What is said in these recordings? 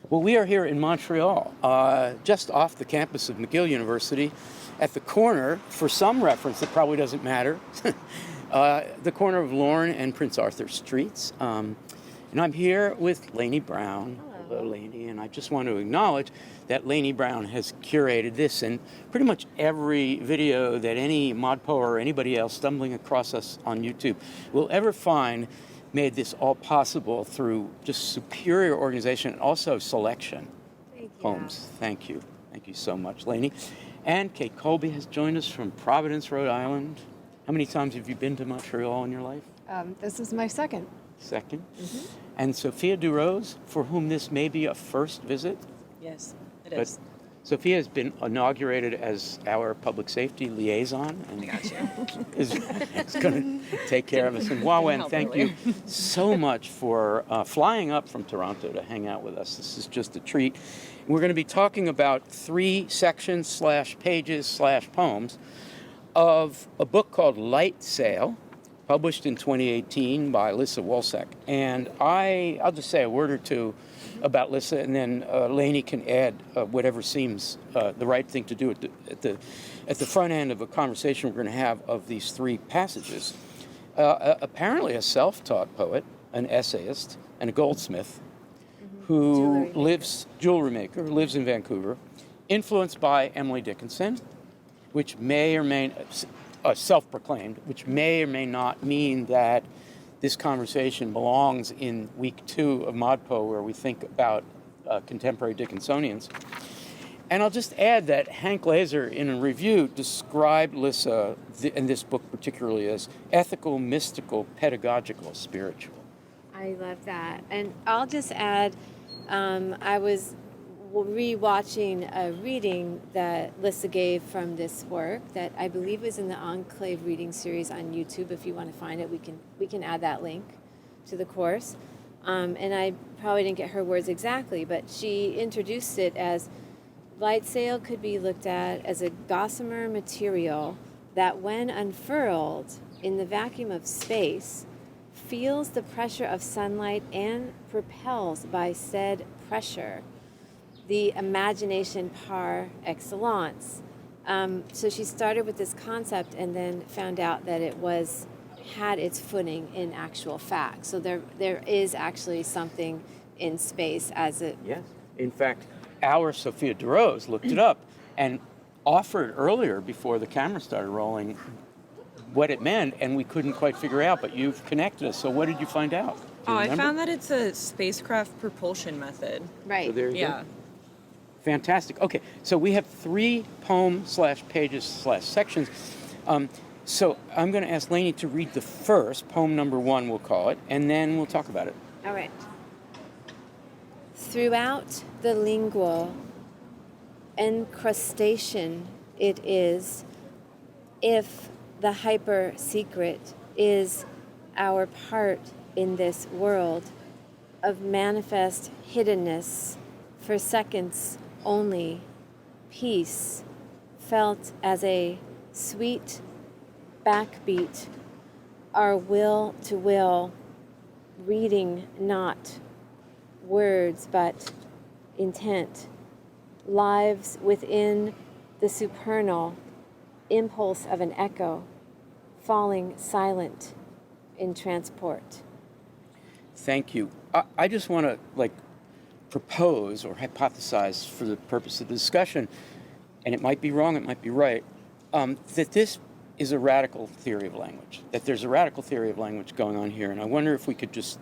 Well, we are here in Montreal, just off the campus of McGill University, at the corner, for some reference that probably doesn't matter, the corner of Lorne and Prince Arthur Streets. And I'm here with Laynie Browne. Hello, Laynie. And I just want to acknowledge that Laynie Browne has curated this and pretty much every video that any ModPo or anybody else stumbling across us on YouTube will ever find made this all possible through just superior organization and also selection. Thank you. Poems. Thank you. Thank you so much, Laynie. And Kate Colby has joined us from Providence, Rhode Island. How many times have you been to Montreal in your life? This is my second. Second. Mm-hmm. And Sophia DuRose, for whom this may be a first visit. Yes, it is. Sophia has been inaugurated as our public safety liaison and is going to take care of us. And Hoa Nguyen, thank you so much for flying up from Toronto to hang out with us. This is just a treat. We're going to be talking about 3 sections / pages / poems of a book called Lightsail, published in 2018 by Lissa Wolsak. And I'll just say a word or two about Lissa, and then Laynie can add whatever seems the right thing to do at the front end of a conversation we're going to have of these 3 passages. Apparently a self-taught poet, an essayist, and a goldsmith who jewelry maker, lives in Vancouver, influenced by Emily Dickinson, which may or may, self-proclaimed, which may or may not mean that this conversation belongs in week 2 of ModPo, where we think about contemporary Dickinsonians. And I'll just add that Hank Laser, in a review, described Lissa, in this book particularly, as ethical, mystical, pedagogical, spiritual. I love that. And I'll just add, I was re-watching a reading that Lissa gave from this work that I believe was in the Enclave reading series on YouTube. If you want to find it, we can add that link to the course. And I probably didn't get her words exactly, but she introduced it as lightsail could be looked at as a gossamer material that, when unfurled in the vacuum of space, feels the pressure of sunlight and propels by said pressure the imagination par excellence. So she started with this concept and then found out that it had its footing in actual fact. So there is actually something in space as it... Yes. In fact, our Sophia DuRose looked it up and offered earlier, before the camera started rolling, what it meant, and we couldn't quite figure out, but you've connected us. So what did you find out? I found that it's a spacecraft propulsion method. Right. So there you Yeah. go. Fantastic. Okay, so we have 3 poem / pages / sections. So I'm going to ask Laynie to read the first, poem number 1, we'll call it, and then we'll talk about it. All right. Throughout the lingual encrustation it is, if the hyper secret is our part in this world of manifest hiddenness for seconds only, peace felt as a sweet backbeat, our will to will, reading not words but intent, lives within the supernal impulse of an echo, falling silent in transport. Thank you. I just want to propose or hypothesize for the purpose of the discussion, and it might be wrong, it might be right, that this is a radical theory of language, that there's a radical theory of language going on here. And I wonder if we could just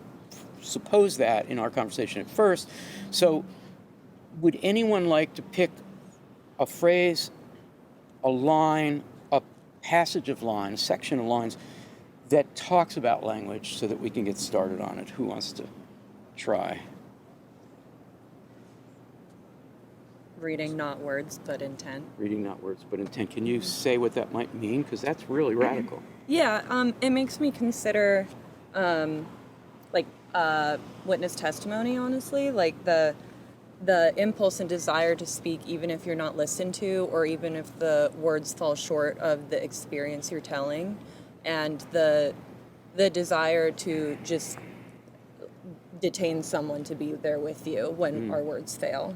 suppose that in our conversation at first. So would anyone like to pick a phrase, a line, a passage of lines, a section of lines that talks about language so that we can get started on it? Who wants to try? Reading not words, but intent. Reading not words, but intent. Can you say what that might mean? Because that's really radical. Yeah, it makes me consider, witness testimony, honestly. Like the impulse and desire to speak, even if you're not listened to, or even if the words fall short of the experience you're telling. And the desire to just detain someone to be there with you when our words fail.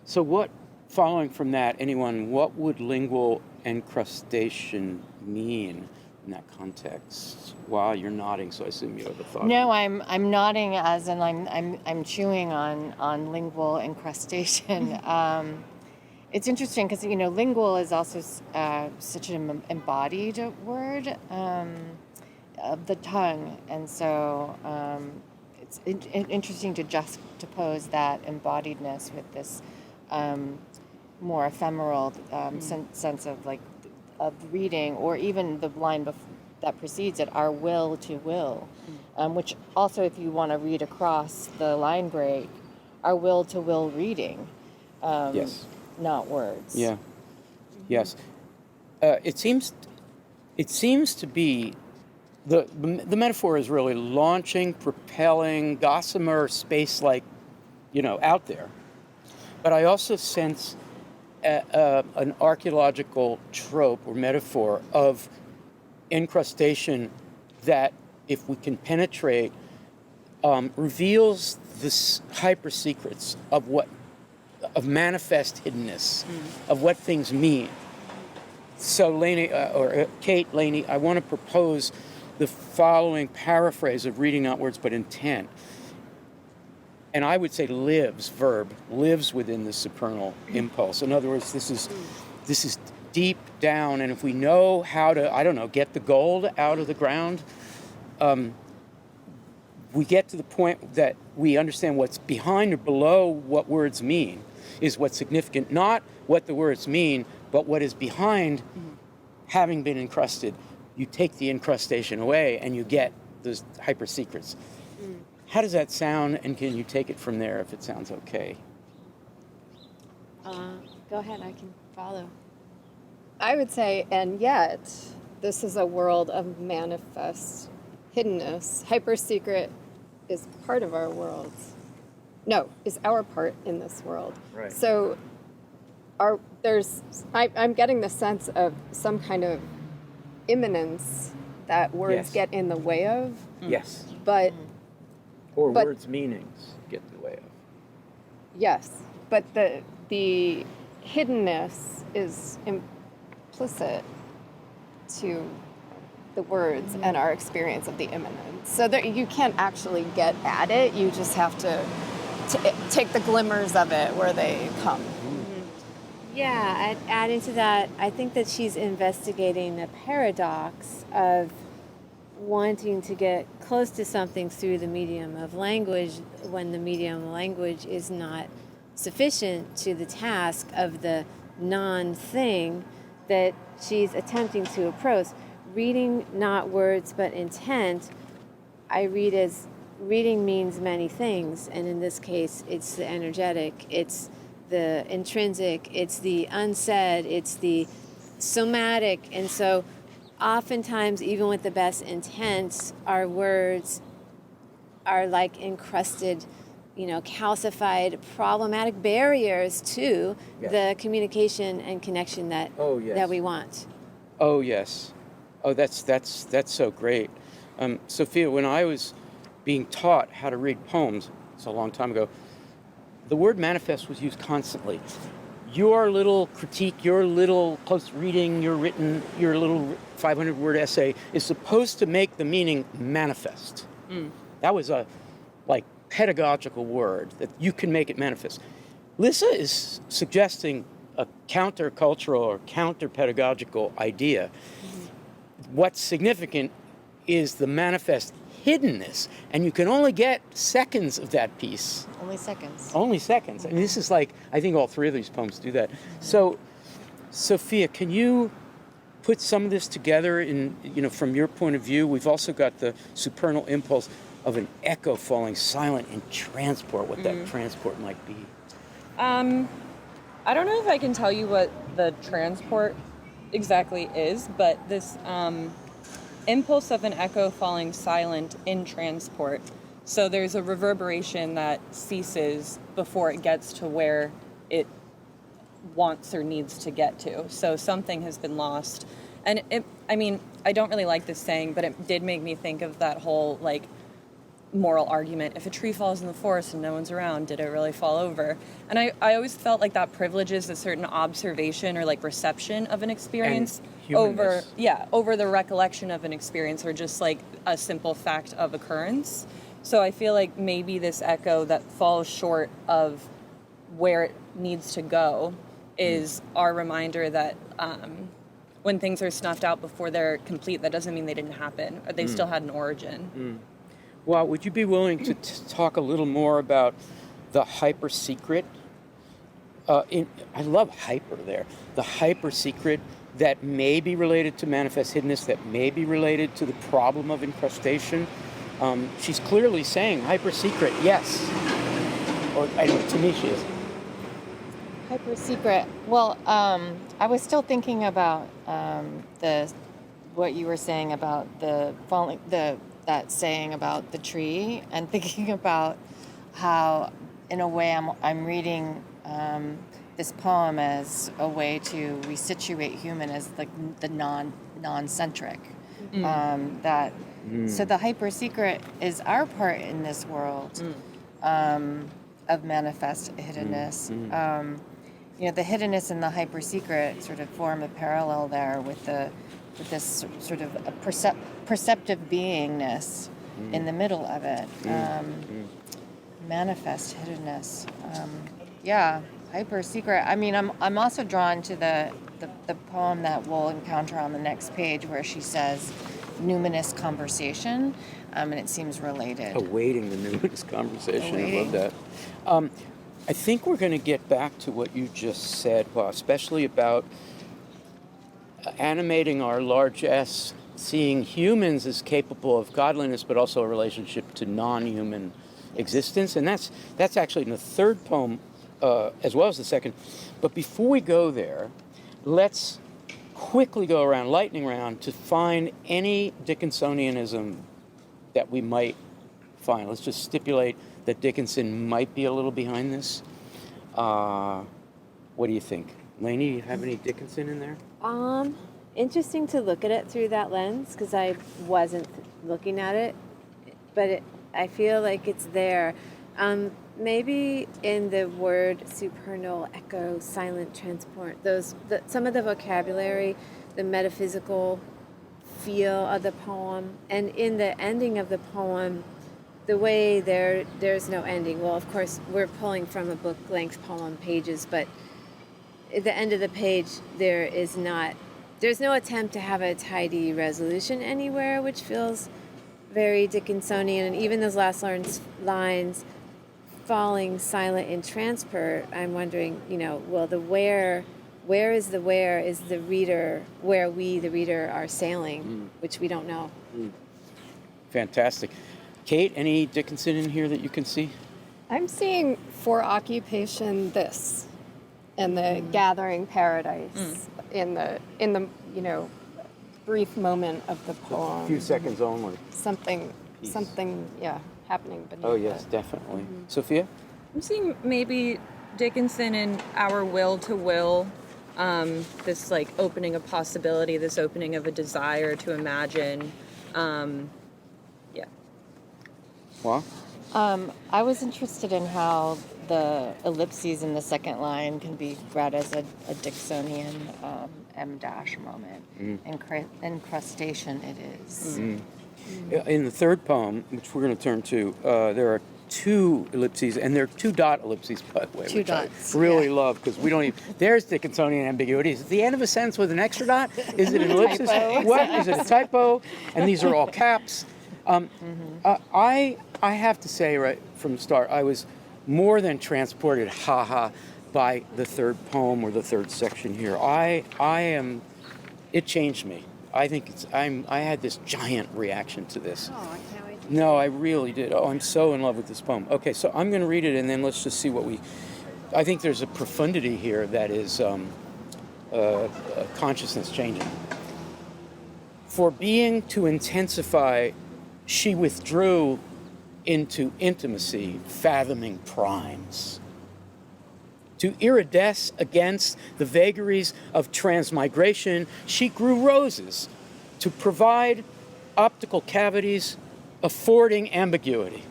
So following from that, what would lingual encrustation mean in that context? Wow, you're nodding, so I assume you have a thought. No, I'm nodding as in I'm chewing on lingual incrustation. It's interesting because lingual is also such an embodied word of the tongue, and so it's interesting to juxtapose that embodiedness with this more ephemeral sense of of reading, or even the line that precedes it, our will to will, which also, if you want to read across the line break, our will to will reading, Yes. not words. Yeah. Yes. It seems to be the metaphor is really launching, propelling, gossamer space, out there. But I also sense an archaeological trope or metaphor of incrustation that, if we can penetrate, reveals this hyper secrets of manifest hiddenness, of what things mean. So Kate, Laynie, I want to propose the following paraphrase of reading not words but intent. And I would say lives within the supernal impulse. In other words, this is deep down, and if we know how to, get the gold out of the ground, we get to the point that we understand what's behind or below what words mean is what's significant, not what the words mean, but what is behind having been encrusted. You take the incrustation away and you get those hyper secrets. How does that sound, and can you take it from there if it sounds okay? Go ahead, I can follow. I would say, and yet, this is a world of manifest hiddenness. Hyper secret is part of our world. No, is our part in this world. Right. So, I'm getting the sense of some kind of imminence that words Yes. get in the way of. Yes. But Or But- words' meanings get in the way of. yes, but the hiddenness is implicit to the words and our experience of the imminence. So that you can't actually get at it. You just have to take the glimmers of it where they come. Yeah, adding to that, I think that she's investigating a paradox of wanting to get close to something through the medium of language when the medium of language is not sufficient to the task of the non-thing that she's attempting to approach. Reading not words but intent, I read as reading means many things, and in this case it's the energetic, it's the intrinsic, it's the unsaid, it's the somatic. And so oftentimes, even with the best intents, our words are like encrusted, calcified, problematic barriers to Yes. the communication and connection that Oh, yes. that we want. Oh, yes. Oh, that's so great. Sophia, when I was being taught how to read poems, it's a long time ago, the word manifest was used constantly. Your little critique, your little close reading, your little 500-word essay is supposed to make the meaning manifest. That was a pedagogical word, that you can make it manifest. Lissa is suggesting a countercultural or counter-pedagogical idea. What's significant is the manifest hiddenness, and you can only get seconds of that piece. Only seconds. Only seconds. I mean, this is I think all three of these poems do that. So, Sophia, can you put some of this together from your point of view? We've also got the supernal impulse of an echo falling silent in transport, what that transport might be. I don't know if I can tell you what the transport exactly is, but this impulse of an echo falling silent in transport. So there's a reverberation that ceases before it gets to where it wants or needs to get to. So something has been lost. And I don't really like this saying, but it did make me think of that whole moral argument. If a tree falls in the forest and no one's around, did it really fall over? And I always felt like that privileges a certain observation or like reception of an experience over the recollection of an experience or just like a simple fact of occurrence. So I feel like maybe this echo that falls short of where it needs to go is our reminder that when things are snuffed out before they're complete, that doesn't mean they didn't happen, or they still had an origin. Well, would you be willing to talk a little more about the hyper secret? I love hyper there. The hyper secret that may be related to manifest hiddenness, that may be related to the problem of incrustation. She's clearly saying hyper secret, yes. Or to me, she is. Hyper secret. Well, I was still thinking about what you were saying about that saying about the tree, and thinking about how, in a way, I'm reading this poem as a way to resituate human as like the non-centric. So the hyper secret is our part in this world of manifest hiddenness. The hiddenness and the hyper secret sort of form a parallel there with this sort of a perceptive beingness in the middle of it. Manifest hiddenness. Hyper secret. I mean, I'm also drawn to the poem that we'll encounter on the next page, where she says numinous conversation, and it seems related. Awaiting the numinous conversation. I love that. I think we're going to get back to what you just said, especially about animating our large S, seeing humans as capable of godliness, but also a relationship to non-human existence. And that's actually in the third poem, as well as the second. But before we go there, let's quickly go around, lightning round, to find any Dickinsonianism that we might find. Let's just stipulate that Dickinson might be a little behind this. What do you think? Laynie, you have any Dickinson in there? Interesting to look at it through that lens, because I wasn't looking at it, but I feel like it's there. Maybe in the word supernal, echo, silent transport, some of the vocabulary, the metaphysical feel of the poem, and in the ending of the poem, the way there's no ending. Well, of course, we're pulling from a book-length poem pages, but at the end of the page, there's no attempt to have a tidy resolution anywhere, which feels very Dickinsonian. And even those last lines, falling silent in transport, I'm wondering, well, the where is the reader, where we, the reader, are sailing, which we don't know. Fantastic. Kate, any Dickinson in here that you can see? I'm seeing for occupation this, and the gathering paradise in the brief moment of the poem. A few seconds only. Something happening beneath. Oh yes, definitely. Sophia? I'm seeing maybe Dickinson in our will to will, this like opening of possibility, this opening of a desire to imagine. Well? I was interested in how the ellipses in the second line can be read as a Dickinsonian M- moment. Incrustation it is. In the third poem, which we're going to turn to, there are two ellipses, and they're two dot ellipses, by the way. Two dots. I really love, because we don't even, there's Dickinsonian ambiguity. Is it the end of a sentence with an extra dot? Is it an ellipsis? What? Is it a typo? And these are all caps. I have to say right from the start, I was more than transported, by the third poem or the third section here. It changed me. I think I had this giant reaction to this. Oh, I can't wait. No, I really did. Oh, I'm so in love with this poem. Okay, so I'm going to read it, and then let's just see I think there's a profundity here that is consciousness changing. For being to intensify, she withdrew into intimacy, fathoming primes. To iridesce against the vagaries of transmigration, she grew roses to provide optical cavities affording ambiguity,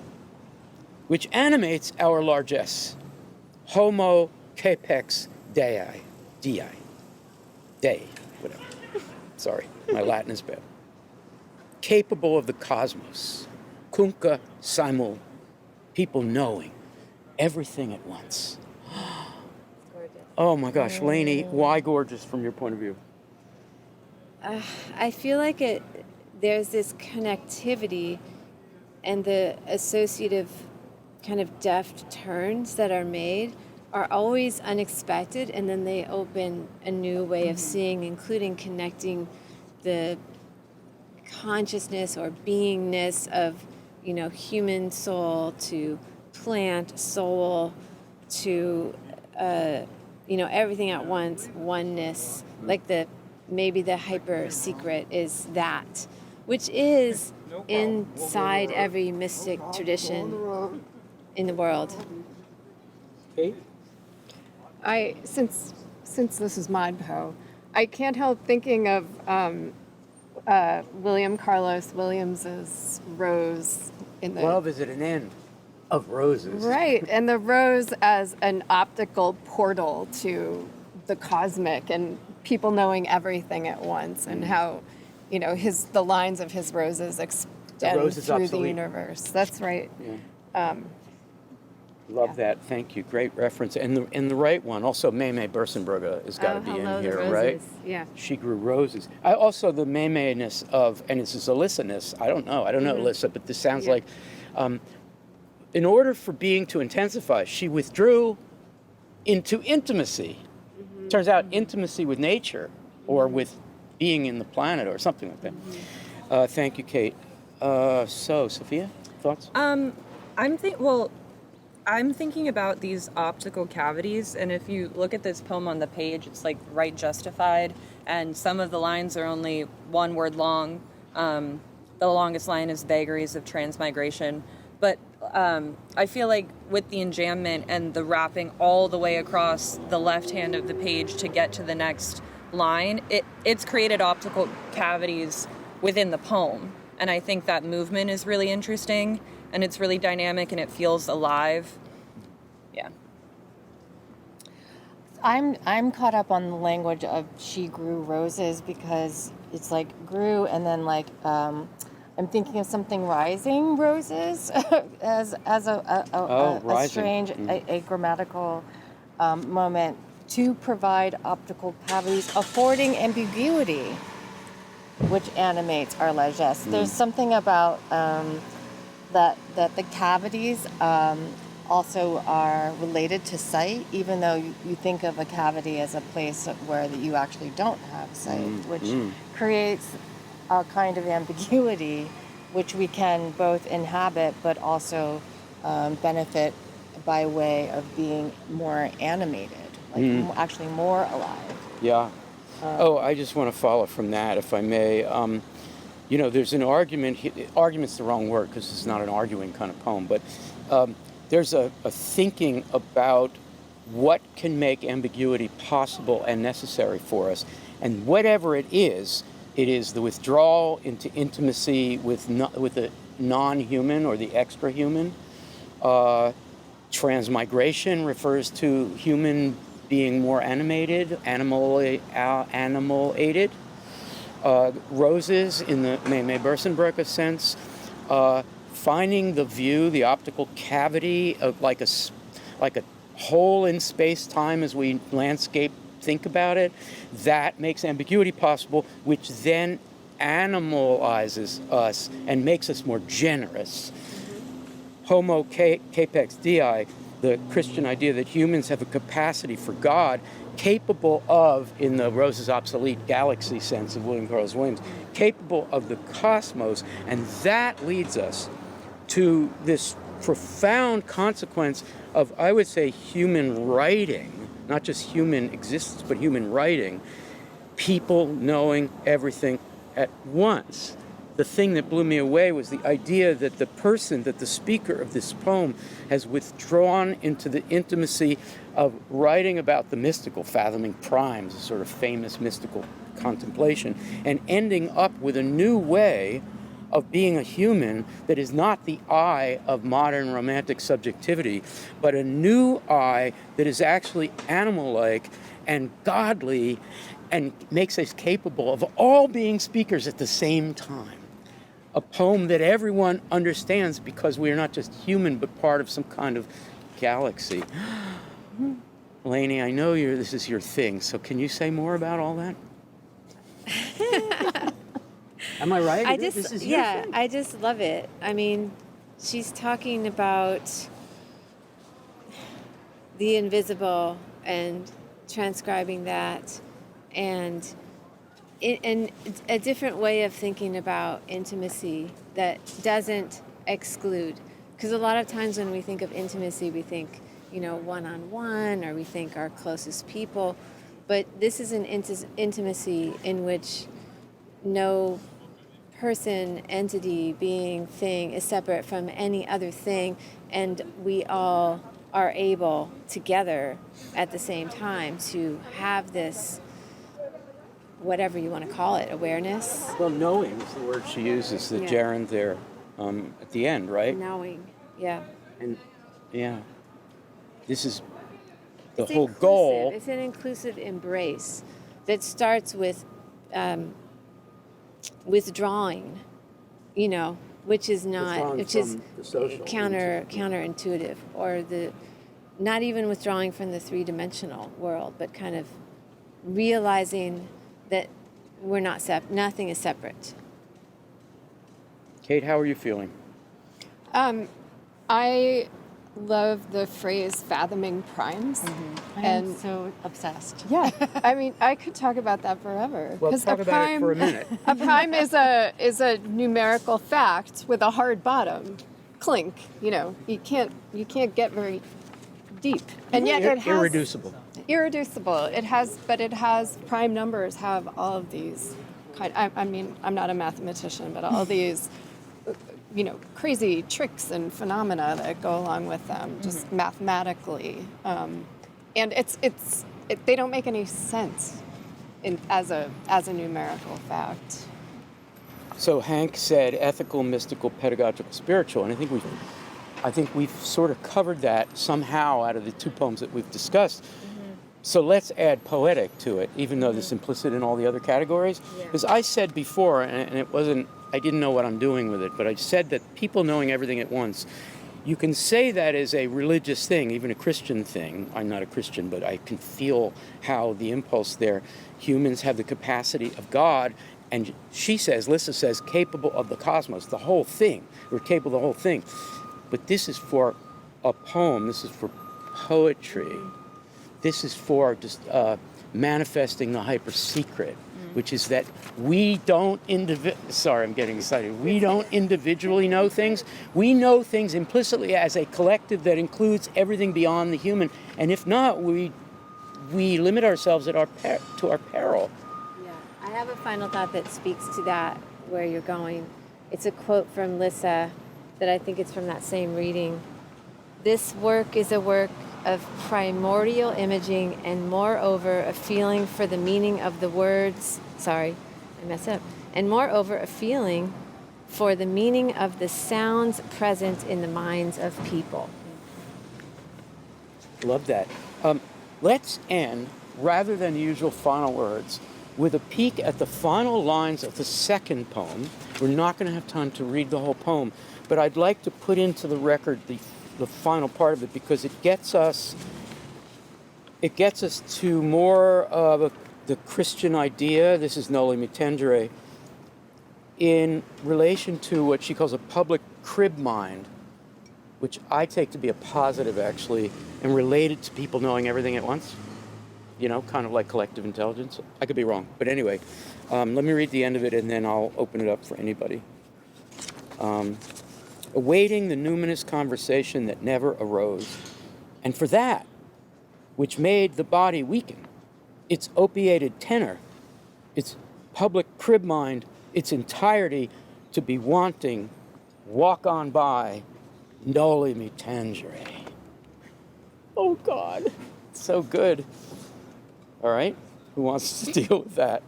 which animates our largesse. Homo capex Dei. Dei, whatever. Sorry, my Latin is bad. Capable of the cosmos. Cunca simul. People knowing everything at once. Oh my gosh, Laynie, why gorgeous from your point of view? I feel like there's this connectivity and the associative kind of deft turns that are made are always unexpected, and then they open a new way of seeing, including connecting the consciousness or beingness of, human soul to plant soul to, everything at once, oneness. Like maybe the hyper secret is that, which is inside every mystic tradition in the world. Kate? Since this is ModPo, I can't help thinking of William Carlos Williams's rose in the Love is at an end of roses. right, and the rose as an optical portal to the cosmic and people knowing everything at once, and how the lines of his roses extend rose is through obsolete. the universe. That's right. Yeah. Love that. Thank you. Great reference. And the right one. Also, Meme Bersenberger has got to be hello, in the here, roses. right? Yeah. She grew roses. I also the Meme-ness of, and it's this Alyssa-ness. I don't know Alyssa, but this sounds like, in order for being to intensify, she withdrew into intimacy. Turns out intimacy with nature or with being in the planet or something like that. Thank you, Kate. So, Sophia, thoughts? I'm thinking about these optical cavities, and if you look at this poem on the page, it's like right justified, and some of the lines are only one word long. The longest line is vagaries of transmigration. But I feel like with the enjambment and the wrapping all the way across the left hand of the page to get to the next line, it's created optical cavities within the poem. And I think that movement is really interesting, and it's really dynamic, and it feels alive. Yeah. I'm caught up on the language of she grew roses, because it's like grew, and then I'm thinking of something rising roses as a rising. strange a grammatical moment to provide optical cavities, affording ambiguity, which animates our largesse. There's something about that the cavities also are related to sight, even though you think of a cavity as a place where that you actually don't have sight, which creates a kind of ambiguity, which we can both inhabit but also benefit by way of being more animated, actually more alive. Yeah. I just want to follow from that, if I may. There's an argument. Argument's the wrong word because it's not an arguing kind of poem, but there's a thinking about what can make ambiguity possible and necessary for us. And whatever it is the withdrawal into intimacy with the non-human or the extra-human. Transmigration refers to human being more animated, animal-aided. Roses, in the Meme Bersenberger sense, finding the view, the optical cavity of like a hole in space-time as we landscape think about it, that makes ambiguity possible, which then animalizes us and makes us more generous. Homo capex Dei, the Christian idea that humans have a capacity for God, capable of, in the Roses Obsolete Galaxy sense of William Carlos Williams, capable of the cosmos, and that leads us to this profound consequence of, I would say, human writing, not just human existence, but human writing, people knowing everything at once. The thing that blew me away was the idea that the speaker of this poem has withdrawn into the intimacy of writing about the mystical, fathoming primes, a sort of famous mystical contemplation, and ending up with a new way of being a human that is not the I of modern romantic subjectivity, but a new I that is actually animal-like and godly and makes us capable of all being speakers at the same time. A poem that everyone understands because we are not just human, but part of some kind of galaxy. Laynie, I know this is your thing, so can you say more about all that? Am I right? This is your thing. I just love it. I mean, she's talking about the invisible and transcribing that, and a different way of thinking about intimacy that doesn't exclude. Because a lot of times when we think of intimacy, we think, one-on-one, or we think our closest people. But this is an intimacy in which no person, entity, being, thing is separate from any other thing, and we all are able together at the same time to have this, whatever you want to call it, awareness. Well, knowing is the word she uses, the gerund there at the end, right? Knowing, yeah. And yeah, this is the It's whole inclusive. goal. It's an inclusive embrace that starts with withdrawing, which is not, which is counterintuitive, or not even withdrawing from the three-dimensional world, but kind of realizing that we're not nothing is separate. Kate, how are you feeling? I love the phrase fathoming primes. I am so obsessed. Yeah, I mean, I could talk about that forever. Well, talk about it for a minute. A prime is a numerical fact with a hard bottom. Clink. You can't get very deep, and yet it has irreducible. Irreducible. It has prime numbers have all of these I mean, I'm not a mathematician, but all these crazy tricks and phenomena that go along with them, just mathematically, and they don't make any sense as a numerical fact. So Hank said ethical, mystical, pedagogical, spiritual, and I think we've sort of covered that somehow out of the two poems that we've discussed. So let's add poetic to it, even though it's implicit in all the other categories. Because I said before, and it wasn't, I didn't know what I'm doing with it, but I said that people knowing everything at once, you can say that is a religious thing, even a Christian thing. I'm not a Christian, but I can feel how the impulse there, humans have the capacity of God, and Lissa says, capable of the cosmos, the whole thing. We're capable of the whole thing. But this is for a poem, this is for poetry. This is for just manifesting the hyper secret, which is that we don't sorry, I'm getting excited. We don't individually know things. We know things implicitly as a collective that includes everything beyond the human. And if not, we limit ourselves to our peril. Yeah, I have a final thought that speaks to that, where you're going. It's a quote from Lissa that I think it's from that same reading. This work is a work of primordial imaging, and moreover a feeling for the meaning of the words, and moreover a feeling for the meaning of the sounds present in the minds of people. Love that. Let's end, rather than the usual final words, with a peek at the final lines of the second poem. We're not going to have time to read the whole poem, but I'd like to put into the record the final part of it, because it gets us to more of the Christian idea. This is Noli Me Tangere, in relation to what she calls a public crib mind, which I take to be a positive, actually, and related to people knowing everything at once, kind of like collective intelligence. I could be wrong, but anyway, let me read the end of it, and then I'll open it up for anybody. Awaiting the numinous conversation that never arose, and for that which made the body weaken, its opiated tenor, its public crib mind, its entirety, to be wanting, walk on by, Noli Me Tangere. Oh God, so good. All right, who wants to deal with that?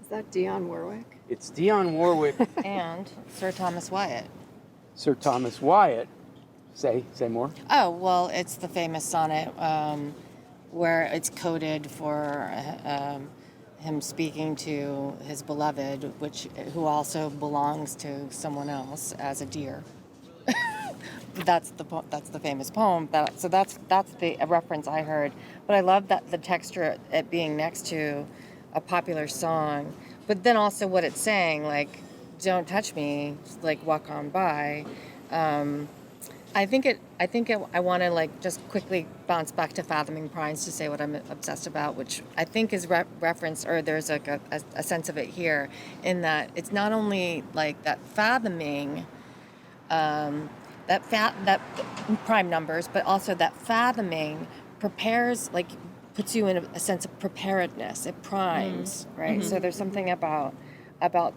Is that Dionne Warwick? It's Dionne Warwick, And Sir Thomas Wyatt. Sir Thomas Wyatt. Say more. Oh, well, it's the famous sonnet where it's coded for him speaking to his beloved, who also belongs to someone else as a deer. That's the famous poem. That's the reference I heard. But I love that the texture, it being next to a popular song, but then also what it's saying, like, don't touch me, like, walk on by. I want to, like, just quickly bounce back to Fathoming Primes to say what I'm obsessed about, which I think is referenced, or there's like a sense of it here, in that it's not only like that fathoming, that prime numbers, but also that fathoming prepares, like, puts you in a sense of preparedness. It primes, right? So there's something about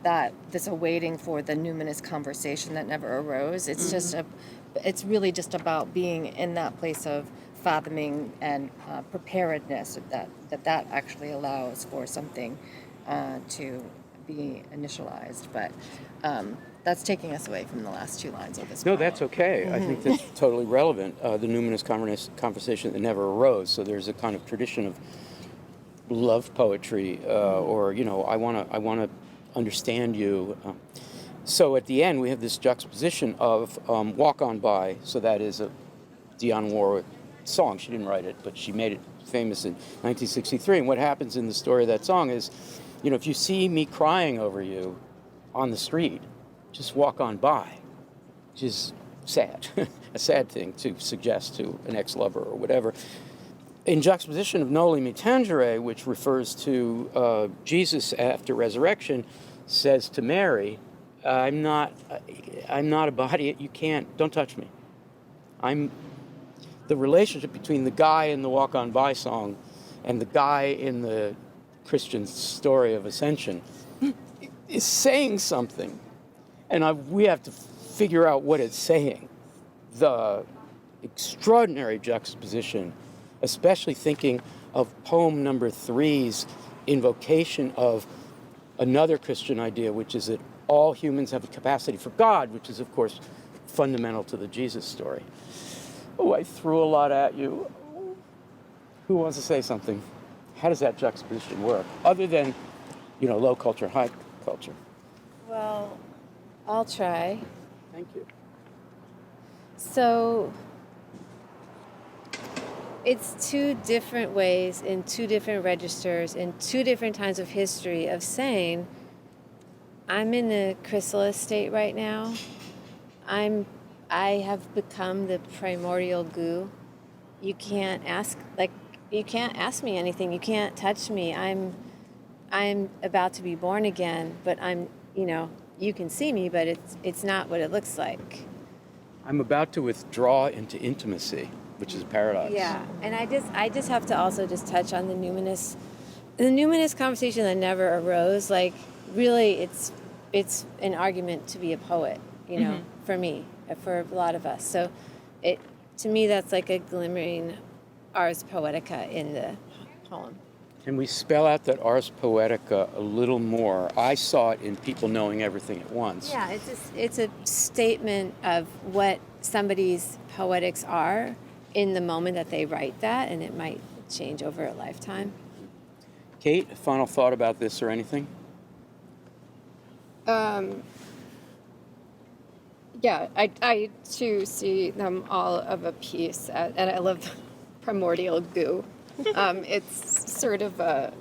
that, this awaiting for the numinous conversation that never arose. It's it's really just about being in that place of fathoming and preparedness that actually allows for something to be initialized. But that's taking us away from the last two lines of this No, poem. that's okay. I think that's totally relevant. The numinous conversation that never arose. So there's a kind of tradition of love poetry, or I want to understand you. So at the end, we have this juxtaposition of "Walk On By." So that is a Dionne Warwick song. She didn't write it, but she made it famous in 1963. And what happens in the story of that song is, if you see me crying over you on the street, just walk on by, which is sad, a sad thing to suggest to an ex-lover or whatever. In juxtaposition of Noli Me Tangere, which refers to Jesus after resurrection, says to Mary, I'm not a body, don't touch me. The relationship between the guy in the Walk On By song and the guy in the Christian story of ascension is saying something. And we have to figure out what it's saying. The extraordinary juxtaposition, especially thinking of poem number 3's invocation of another Christian idea, which is that all humans have a capacity for God, which is, of course, fundamental to the Jesus story. Oh, I threw a lot at you. Who wants to say something? How does that juxtaposition work, other than, low culture, high culture? Well, I'll try. Thank you. So it's two different ways in two different registers in two different times of history of saying, I'm in a chrysalis state right now. I have become the primordial goo. You can't ask me anything. You can't touch me. I'm about to be born again, but you can see me, but it's not what it looks like. I'm about to withdraw into intimacy, which is a paradox. Yeah, and I just have to also just touch on the numinous conversation that never arose. Like, really, it's an argument to be a poet, for me, for a lot of us. So, to me, that's like a glimmering ars poetica in the poem. Can we spell out that ars poetica a little more? I saw it in people knowing everything at once. Yeah, it's a statement of what somebody's poetics are in the moment that they write that, and it might change over a lifetime. Kate, final thought about this or anything? Yeah, I too see them all of a piece, and I love the primordial goo. It's sort of a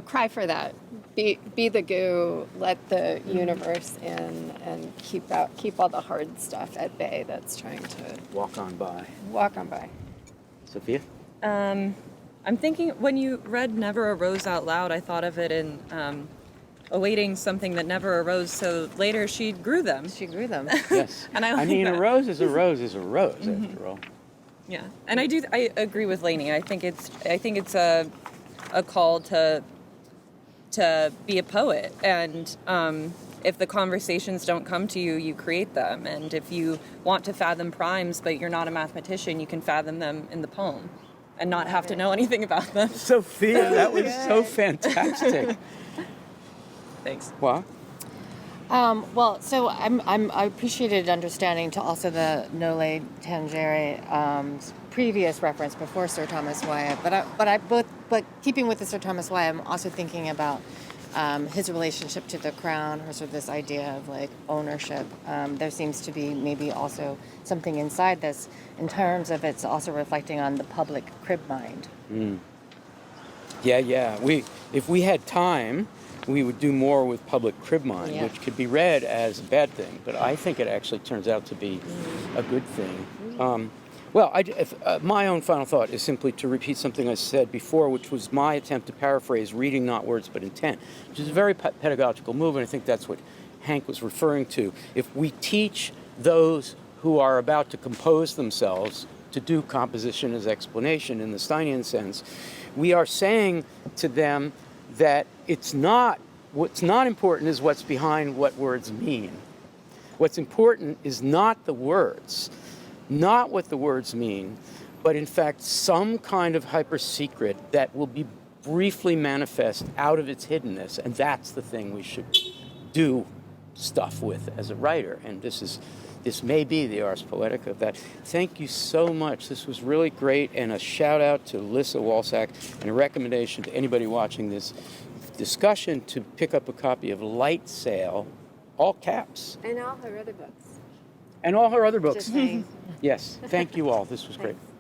cry for that. Be the goo, let the universe in, and keep all the hard stuff at bay that's trying to Walk on by. walk on by. Sophia? I'm thinking, when you read Never Arose out loud, I thought of it in awaiting something that never arose, so later she grew them. She grew them. Yes. And I like a that. rose is a rose is a rose, after all. Yeah, and I agree with Laynie. I think it's a call to be a poet, and if the conversations don't come to you, you create them. And if you want to fathom primes, but you're not a mathematician, you can fathom them in the poem. and not have to know anything about them. Sophia, that was so fantastic. Thanks. Wow. Well, so I appreciated understanding to also the Nole Tangere previous reference before Sir Thomas Wyatt, but keeping with the Sir Thomas Wyatt, I'm also thinking about his relationship to the crown, or sort of this idea of like ownership. There seems to be maybe also something inside this in terms of it's also reflecting on the public crib mind. Yeah. If we had time, we would do more with public crib mind, Yeah. which could be read as a bad thing, but I think it actually turns out to be a good thing. My own final thought is simply to repeat something I said before, which was my attempt to paraphrase reading not words but intent, which is a very pedagogical move, and I think that's what Hank was referring to. If we teach those who are about to compose themselves to do composition as explanation in the Steinian sense, we are saying to them that what's not important is what's behind what words mean. What's important is not the words, not what the words mean, but in fact some kind of hyper secret that will be briefly manifest out of its hiddenness, and that's the thing we should do stuff with as a writer. And this may be the ars poetica of that. Thank you so much. This was really great, and a shout out to Lissa Wolsak, and a recommendation to anybody watching this discussion to pick up a copy of Lightsail, all caps. And all her other books. And all her other books. Just saying. Yes, thank you all. This was great. Thanks.